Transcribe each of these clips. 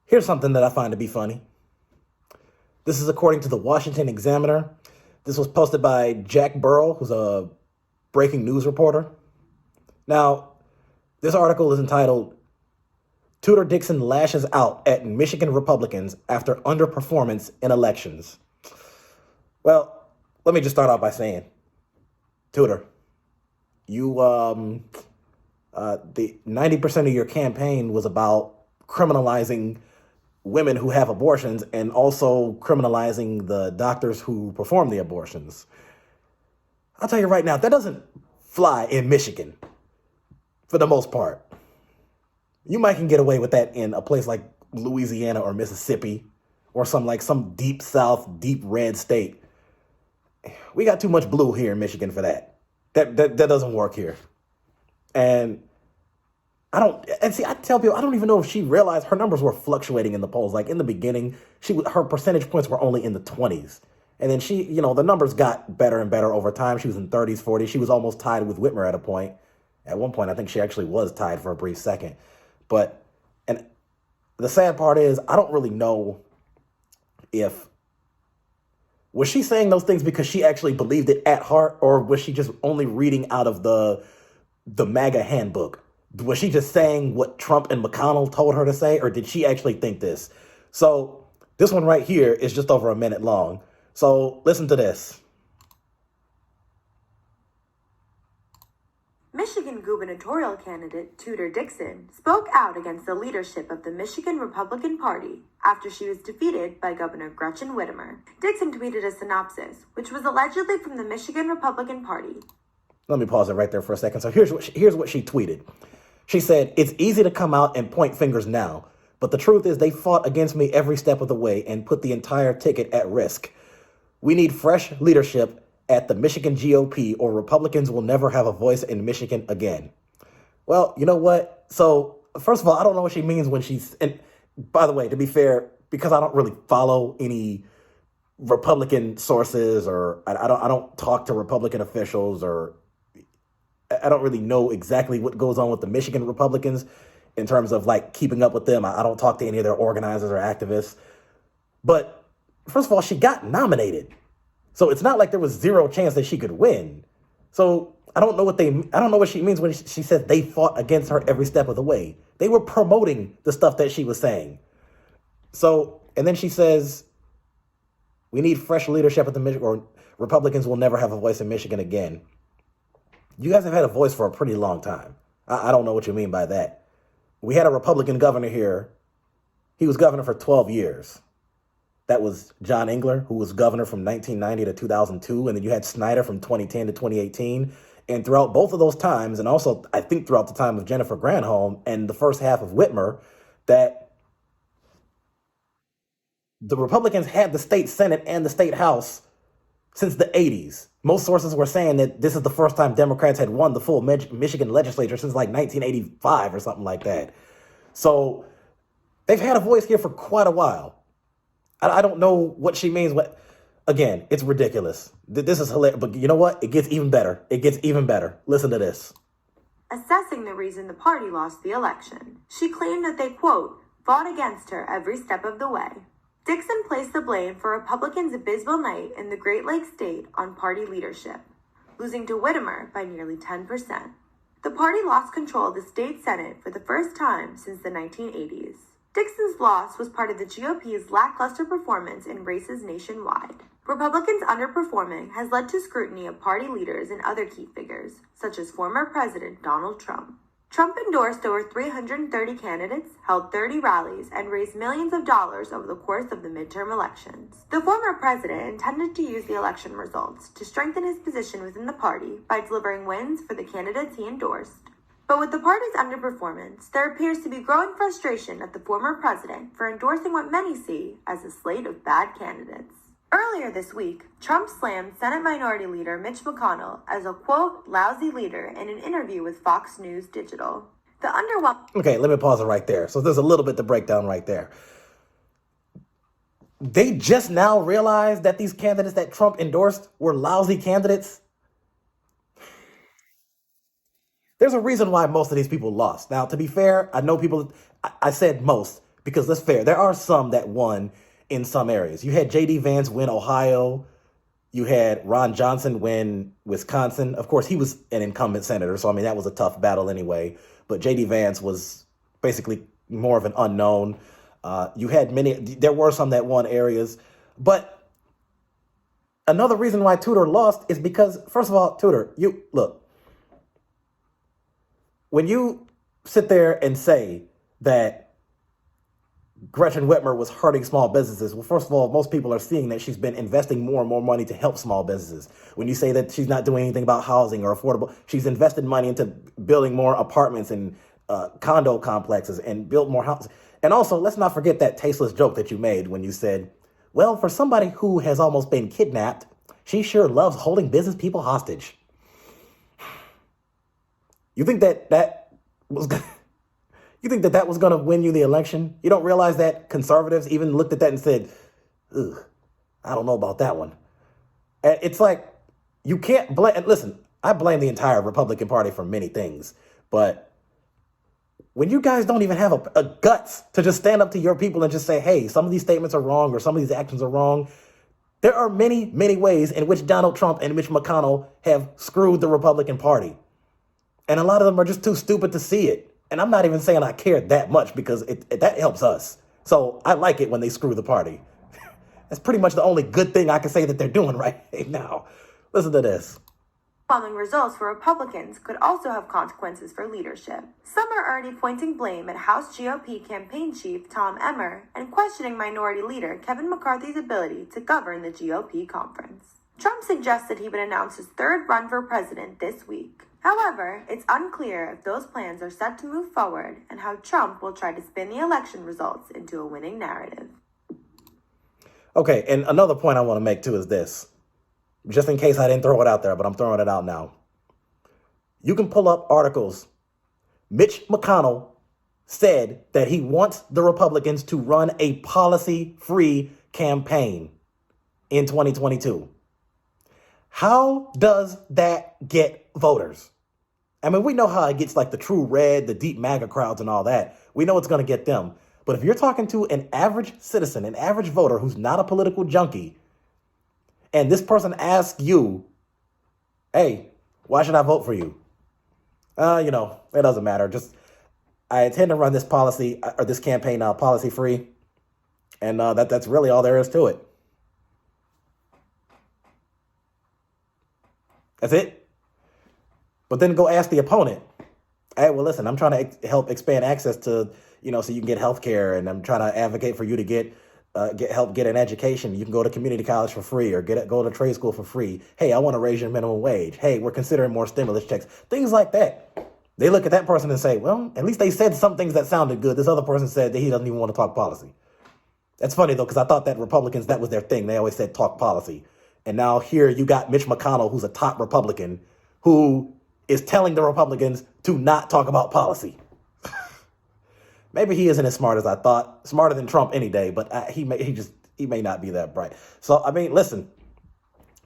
Here's something that I find to be funny. This is according to the Washington Examiner. This was posted by Jack Burrow, who's a breaking news reporter. Now, this article is entitled, Tudor Dixon lashes out at Michigan Republicans after underperformance in elections. Well, let me just start out by saying, Tudor, you, the 90% of your campaign was about criminalizing women who have abortions and also criminalizing the doctors who perform the abortions. I'll tell you right now, that doesn't fly in Michigan for the most part. You might can get away with that in a place like Louisiana or Mississippi or some deep South, deep red state. We got too much blue here in Michigan for that. That doesn't work here. And I tell people, I don't even know if she realized her numbers were fluctuating in the polls. Like in the beginning, her percentage points were only in the 20s. And then the numbers got better and better over time. She was in 30s, 40s. She was almost tied with Whitmer at a point. At one point, I think she actually was tied for a brief second. And the sad part is, I don't really know was she saying those things because she actually believed it at heart, or was she just only reading out of the MAGA handbook? Was she just saying what Trump and McConnell told her to say, or did she actually think this? So this one right here is just over a minute long. So listen to this. Michigan gubernatorial candidate Tudor Dixon spoke out against the leadership of the Michigan Republican Party after she was defeated by Governor Gretchen Whitmer. Dixon tweeted a synopsis, which was allegedly from the Michigan Republican Party. Let me pause it right there for a second. So here's what she tweeted. She said, "It's easy to come out and point fingers now, but the truth is they fought against me every step of the way and put the entire ticket at risk. We need fresh leadership at the Michigan GOP, or Republicans will never have a voice in Michigan again." Well, you know what? So first of all, I don't know what she means when and by the way, to be fair, because I don't really follow any Republican sources, or I don't talk to Republican officials, or I don't really know exactly what goes on with the Michigan Republicans in terms of like keeping up with them. I don't talk to any of their organizers or activists. But first of all, she got nominated. So it's not like there was zero chance that she could win. So I don't know what she means when she says they fought against her every step of the way. They were promoting the stuff that she was saying. So, and then she says, we need fresh leadership at the Michigan, or Republicans will never have a voice in Michigan again. You guys have had a voice for a pretty long time. I don't know what you mean by that. We had a Republican governor here. He was governor for 12 years. That was John Engler, who was governor from 1990 to 2002. And then you had Snyder from 2010 to 2018. And throughout both of those times, and also I think throughout the time of Jennifer Granholm and the first half of Whitmer, that the Republicans had the state Senate and the state House since the 80s. Most sources were saying that this is the first time Democrats had won the full Michigan legislature since like 1985 or something like that. So they've had a voice here for quite a while. I don't know what she means. Again, it's ridiculous. This is hilarious. But you know what? It gets even better. It gets even better. Listen to this. Assessing the reason the party lost the election, she claimed that they, quote, fought against her every step of the way. Dixon placed the blame for Republicans' abysmal night in the Great Lakes state on party leadership, losing to Whitmer by nearly 10%. The party lost control of the state Senate for the first time since the 1980s. Dixon's loss was part of the GOP's lackluster performance in races nationwide. Republicans' underperforming has led to scrutiny of party leaders and other key figures, such as former President Donald Trump. Trump endorsed over 330 candidates, held 30 rallies, and raised millions of dollars over the course of the midterm elections. The former president intended to use the election results to strengthen his position within the party by delivering wins for the candidates he endorsed. But with the party's underperformance, there appears to be growing frustration at the former president for endorsing what many see as a slate of bad candidates. Earlier this week, Trump slammed Senate Minority Leader Mitch McConnell as a, quote, lousy leader in an interview with Fox News Digital. Okay, let me pause it right there. So there's a little bit to break down right there. They just now realized that these candidates that Trump endorsed were lousy candidates. There's a reason why most of these people lost. Now, to be fair, I know people, I said most. Because let's fair, there are some that won in some areas. You had J.D. Vance win Ohio. You had Ron Johnson win Wisconsin. Of course, he was an incumbent senator, so I mean, that was a tough battle anyway. But J.D. Vance was basically more of an unknown. You had there were some that won areas. But another reason why Tudor lost is because, first of all, Tudor, look, when you sit there and say that Gretchen Whitmer was hurting small businesses, well, first of all, most people are seeing that she's been investing more and more money to help small businesses. When you say that she's not doing anything about housing or affordable, she's invested money into building more apartments and condo complexes and built more houses. And also, let's not forget that tasteless joke that you made when you said, well, for somebody who has almost been kidnapped, she sure loves holding business people hostage. You think that was going to win you the election? You don't realize that conservatives even looked at that and said, ugh, I don't know about that one. And it's like, you can't blame, and listen, I blame the entire Republican Party for many things, but when you guys don't even have a guts to just stand up to your people and just say, hey, some of these statements are wrong or some of these actions are wrong, there are many, many ways in which Donald Trump and Mitch McConnell have screwed the Republican Party. And a lot of them are just too stupid to see it. And I'm not even saying I care that much because that helps us. So I like it when they screw the party. That's pretty much the only good thing I can say that they're doing right now. Listen to this. Following results for Republicans could also have consequences for leadership. Some are already pointing blame at House GOP campaign chief Tom Emmer and questioning Minority Leader Kevin McCarthy's ability to govern the GOP conference. Trump suggested he would announce his third run for president this week. However, it's unclear if those plans are set to move forward and how Trump will try to spin the election results into a winning narrative. Okay, and another point I want to make too is this. Just in case I didn't throw it out there, but I'm throwing it out now. You can pull up articles. Mitch McConnell said that he wants the Republicans to run a policy-free campaign in 2022. How does that get voters? I mean, we know how it gets like the true red, the deep MAGA crowds and all that. We know it's going to get them. But if you're talking to an average citizen, an average voter who's not a political junkie, and this person asks you, hey, why should I vote for you? It doesn't matter. Just, I intend to run this policy or this campaign policy free. And that's really all there is to it. That's it. But then go ask the opponent. Hey, well, listen, I'm trying to help expand access to, so you can get health care, and I'm trying to advocate for you to get an education. You can go to community college for free or go to trade school for free. Hey, I want to raise your minimum wage. Hey, we're considering more stimulus checks. Things like that. They look at that person and say, well, at least they said some things that sounded good. This other person said that he doesn't even want to talk policy. That's funny, though, because I thought that Republicans, that was their thing. They always said talk policy. And now here you got Mitch McConnell, who's a top Republican, who is telling the Republicans to not talk about policy. Maybe he isn't as smart as I thought. Smarter than Trump any day, but he may not be that bright. So, I mean, listen,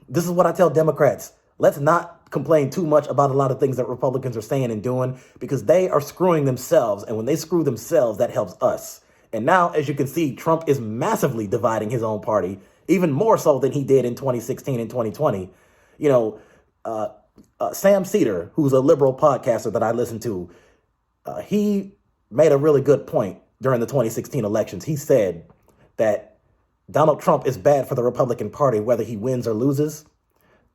this is what I tell Democrats. Let's not complain too much about a lot of things that Republicans are saying and doing, because they are screwing themselves. And when they screw themselves, that helps us. And now, as you can see, Trump is massively dividing his own party, even more so than he did in 2016 and 2020. Sam Cedar, who's a liberal podcaster that I listen to, he made a really good point during the 2016 elections. He said that Donald Trump is bad for the Republican Party, whether he wins or loses.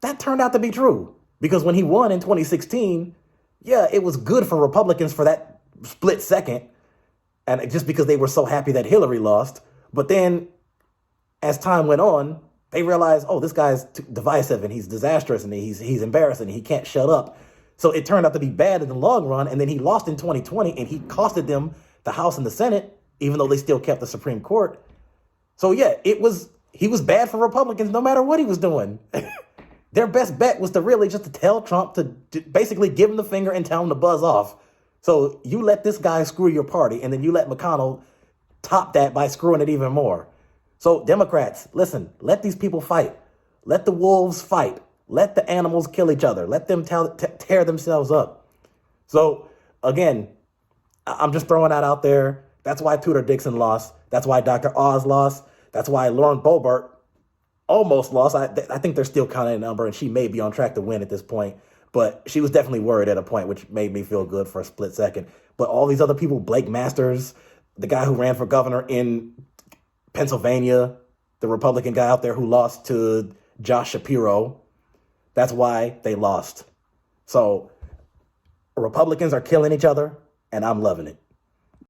That turned out to be true, because when he won in 2016, yeah, it was good for Republicans for that split second, and just because they were so happy that Hillary lost. But then as time went on, they realized, oh, this guy's divisive and he's disastrous and he's embarrassing and he can't shut up. So it turned out to be bad in the long run. And then he lost in 2020 and he costed them the House and the Senate, even though they still kept the Supreme Court. So yeah, he was bad for Republicans no matter what he was doing. Their best bet was to really just to tell Trump to basically give him the finger and tell him to buzz off. So you let this guy screw your party, and then you let McConnell top that by screwing it even more. So Democrats, listen, let these people fight. Let the wolves fight. Let the animals kill each other. Let them tear themselves up. So again, I'm just throwing that out there. That's why Tudor Dixon lost. That's why Dr. Oz lost. That's why Lauren Boebert almost lost. I think they're still counting a number, and she may be on track to win at this point. But she was definitely worried at a point, which made me feel good for a split second. But all these other people, Blake Masters, the guy who ran for governor in Pennsylvania, the Republican guy out there who lost to Josh Shapiro, that's why they lost. So Republicans are killing each other, and I'm loving it.